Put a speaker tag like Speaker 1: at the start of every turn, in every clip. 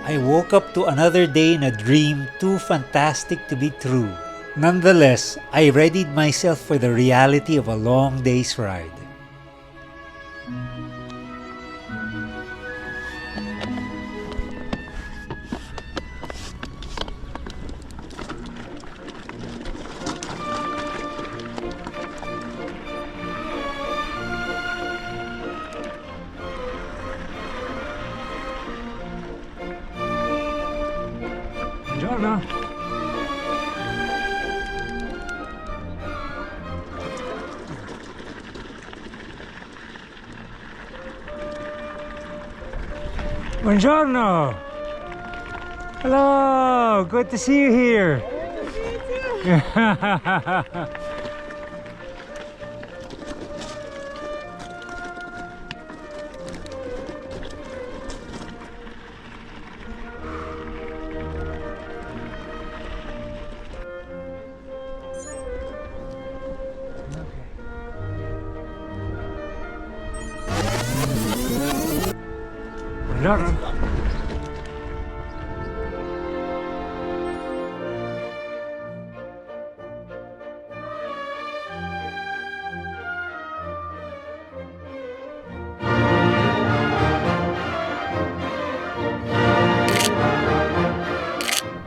Speaker 1: I woke up to another day in a dream too fantastic to be true. Nonetheless, I readied myself for the reality of a long day's ride.
Speaker 2: Buongiorno. Buongiorno. Hello, good to see you here. Buongiorno.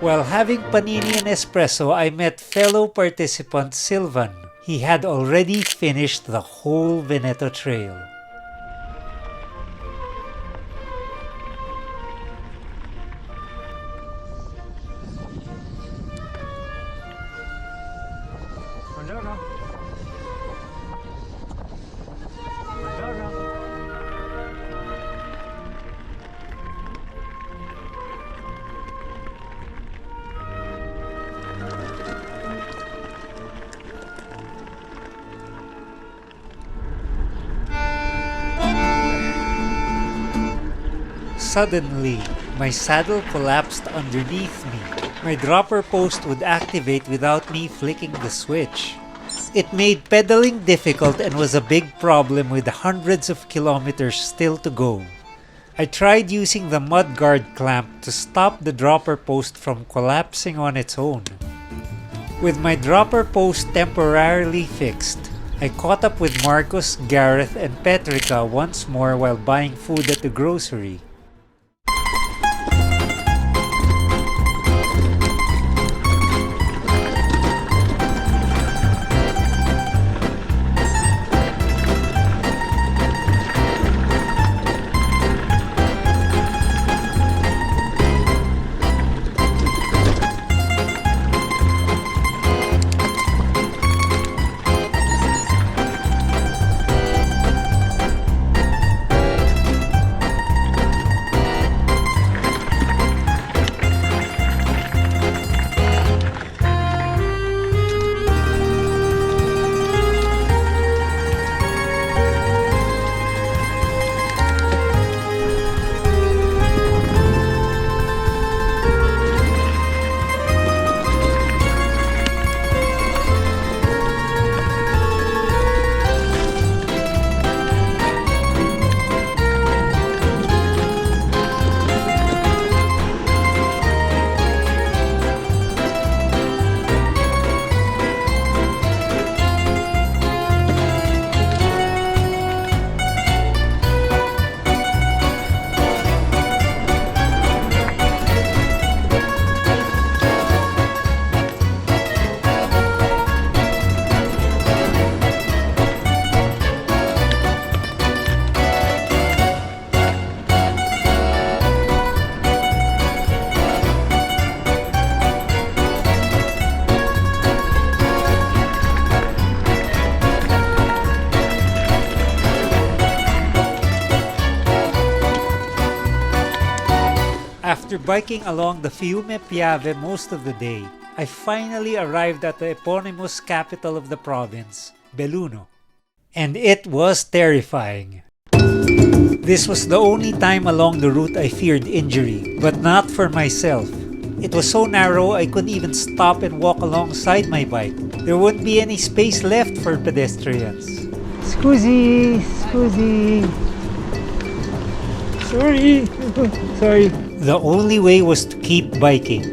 Speaker 1: While having panini and espresso, I met fellow participant Silvan. He had already finished the whole Veneto trail.
Speaker 2: Buongiorno. Buongiorno.
Speaker 1: Suddenly, my saddle collapsed underneath me. My dropper post would activate without me flicking the switch. It made pedaling difficult and was a big problem with hundreds of kilometers still to go. I tried using the mudguard clamp to stop the dropper post from collapsing on its own. With my dropper post temporarily fixed, I caught up with Markus, Gareth, and Petrica once more while buying food at the grocery. After biking along the Fiume Piave most of the day, I finally arrived at the eponymous capital of the province, Belluno. And it was terrifying. This was the only time along the route I feared injury, but not for myself. It was so narrow I couldn't even stop and walk alongside my bike. There wouldn't be any space left for pedestrians.
Speaker 2: Scusi, scusi. Sorry. Sorry.
Speaker 1: The only way was to keep biking.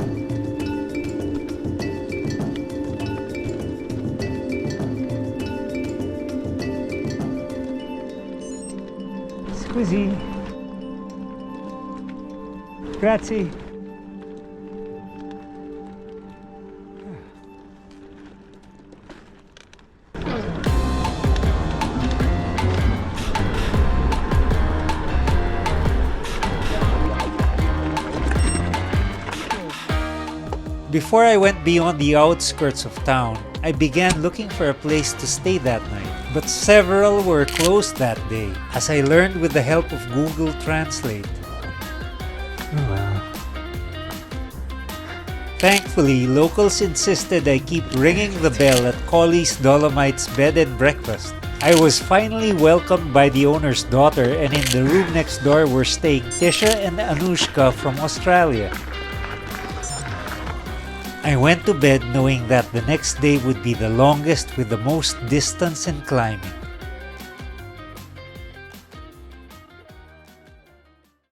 Speaker 2: Squeezy. Grazie.
Speaker 1: Before I went beyond the outskirts of town, I began looking for a place to stay that night, but several were closed that day, as I learned with the help of Google Translate.
Speaker 2: Oh well.
Speaker 1: Thankfully, locals insisted I keep ringing the bell at Colley's Dolomites bed and breakfast. I was finally welcomed by the owner's daughter, and in the room next door were staying Tisha and Anushka from Australia. I went to bed knowing that the next day would be the longest with the most distance and climbing.